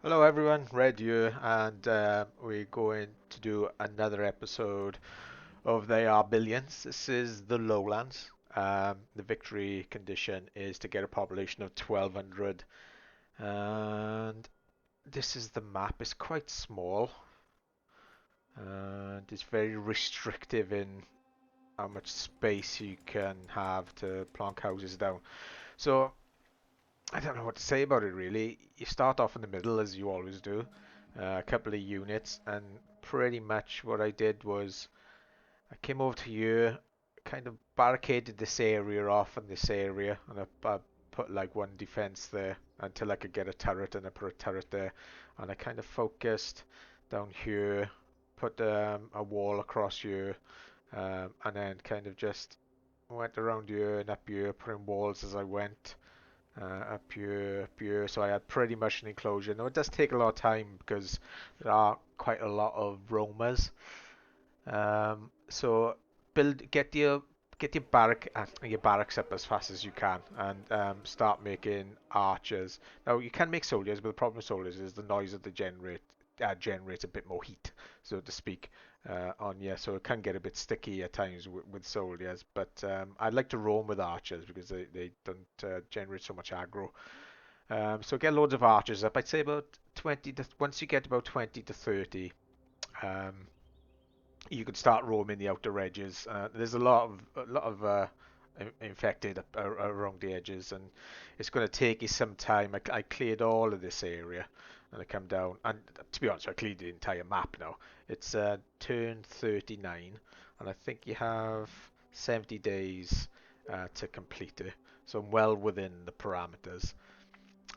Hello everyone, Red here, and we're going to do another episode of They Are Billions. This is the Lowlands. The victory condition is to get a population of 1200, and this is the map. It's quite small, and it's very restrictive in how much space you can have to plonk houses down. So I don't know what to say about it really. You start off in the middle as you always do, a couple of units, and pretty much what I did was I came over to here, kind of barricaded this area off and this area, and I put like one defense there until I could get a turret, and I put a turret there, and I kind of focused down here, put a wall across here, and then kind of just went around here and up here, putting walls as I went up here. So I had pretty much an enclosure. Now it does take a lot of time because there are quite a lot of roamers. So get your barracks up as fast as you can, and start making archers. Now you can make soldiers, but the problem with soldiers is the noise that they generates a bit more heat, so to speak, on you. So it can get a bit sticky at times with soldiers. But I like to roam with archers because they don't generate so much aggro. So get loads of archers up. I'd say about 20 to once you get about 20 to 30. Um, you can start roaming the outer edges. There's a lot of infected around the edges, and it's going to take you some time. I cleared all of this area, and I come down. And to be honest, I cleared the entire map now. It's turn 39, and I think you have 70 days to complete it. So I'm well within the parameters.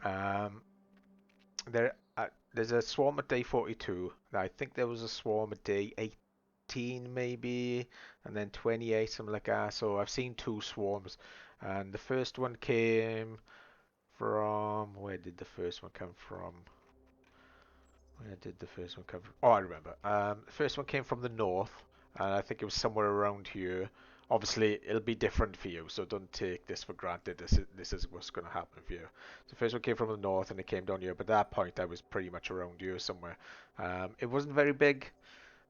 Um, there's a swarm at day 42. I think there was a swarm at day 18 maybe, and then 28, something like that. So I've seen two swarms, and the first one came from where did the first one come from? Where did the first one come from? Oh, I remember. The first one came from the north, and I think it was somewhere around here. Obviously, it'll be different for you, so don't take this for granted. This is what's going to happen for you. The first one came from the north, and it came down here. But at that point, I was pretty much around here somewhere. It wasn't very big.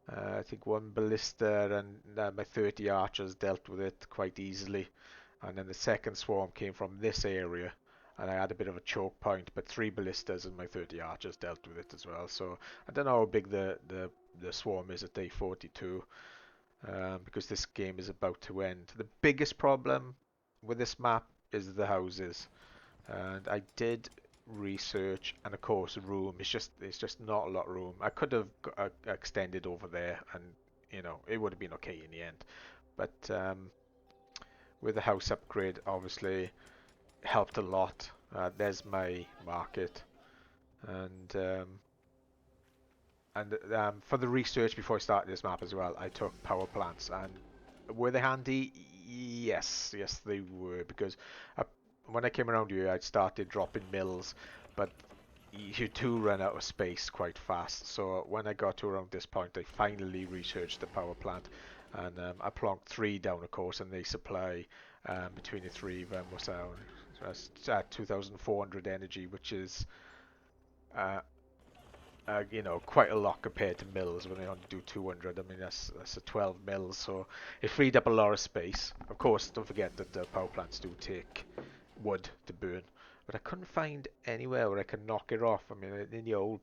I think one ballista and my 30 archers dealt with it quite easily. And then the second swarm came from this area, and I had a bit of a choke point, but three ballistas and my 30 archers dealt with it as well. So I don't know how big the swarm is at day 42, because this game is about to end. The biggest problem with this map is the houses, and I did research, and of course room. It's just not a lot of room. I could have extended over there, and it would have been okay in the end. But with the house upgrade, obviously helped a lot. There's my market, and for the research before I started this map as well, I took power plants, and were they handy? Yes, yes they were, because I, when I came around here, I'd started dropping mills, but you do run out of space quite fast. So when I got to around this point, I finally researched the power plant, and I plonked three down, of course, and they supply between the three of them was 2,400 energy, which is uh, quite a lot compared to mills when they only do 200. I mean, that's a 12 mills, so it freed up a lot of space. Of course, don't forget that the power plants do take wood to burn, but I couldn't find anywhere where I could knock it off. I mean, in the old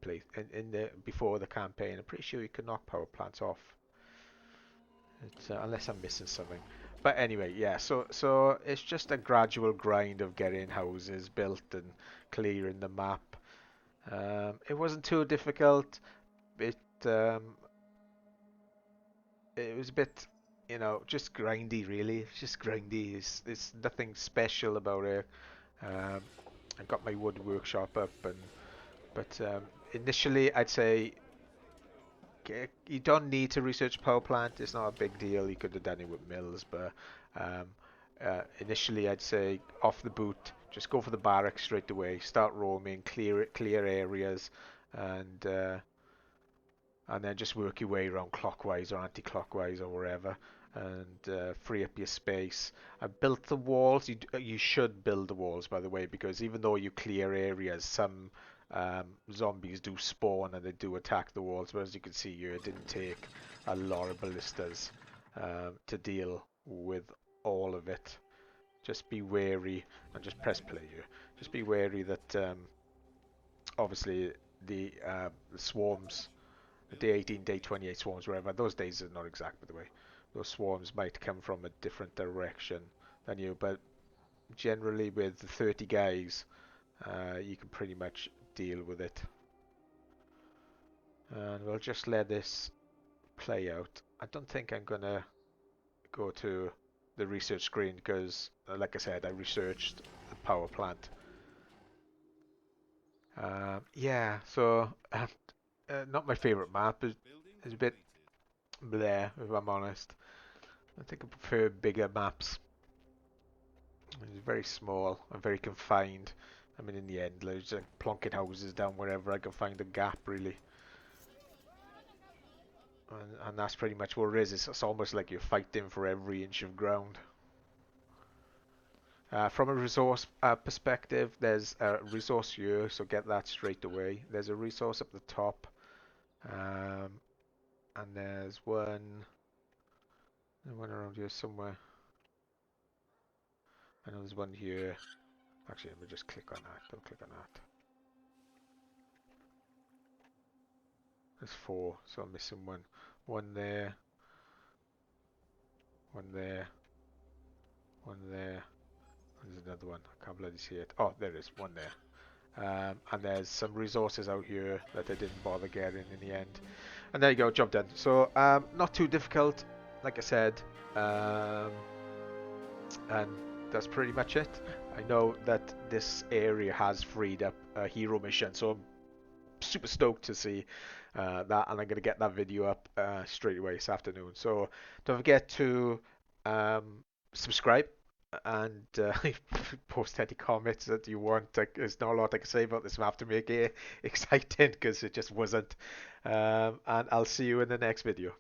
place, in the before the campaign, I'm pretty sure you could knock power plants off. Unless I'm missing something. But anyway, yeah. So it's just a gradual grind of getting houses built and clearing the map. It wasn't too difficult. It um, it was a bit, just grindy really. It's just grindy. It's nothing special about it. Um, I got my wood workshop up, but initially I'd say you don't need to research power plant. It's not a big deal. You could have done it with mills, but um, initially I'd say off the boot, just go for the barracks straight away. Start roaming, clear areas, and uh, and then just work your way around clockwise or anti-clockwise or wherever, and free up your space. I built the walls. You should build the walls, by the way, because even though you clear areas, some zombies do spawn and they do attack the walls. But as you can see here, it didn't take a lot of ballistas to deal with all of it. Just be wary and just press play here. Just be wary that obviously the swarms, the day 18, day 28 swarms, wherever, those days are not exact by the way. Those swarms might come from a different direction than you, but generally with 30 guys, you can pretty much deal with it. And we'll just let this play out. I don't think I'm gonna go to the research screen because, like I said, I researched the power plant. Yeah, so not my favorite map. It's a bit bleh, if I'm honest. I think I prefer bigger maps. It's very small and very confined. I mean, in the end, like, just like plonking houses down wherever I can find a gap, really. And that's pretty much what it is. It's almost like you're fighting for every inch of ground. From a resource perspective, there's a resource here, so get that straight away. There's a resource up the top, and there's one around here somewhere. I know there's one here. Actually, let me just click on that. Don't click on that. There's 4, so I'm missing one. One there. One there. One there. There's another one. I can't bloody see it. Oh, there is one there. And there's some resources out here that I didn't bother getting in the end. And there you go, job done. So not too difficult, like I said. And that's pretty much it. I know that this area has freed up a hero mission, so I'm super stoked to see that, and I'm going to get that video up straight away this afternoon. So don't forget to subscribe and post any comments that you want. There's not a lot I can say about this map to make it exciting because it just wasn't. And I'll see you in the next video.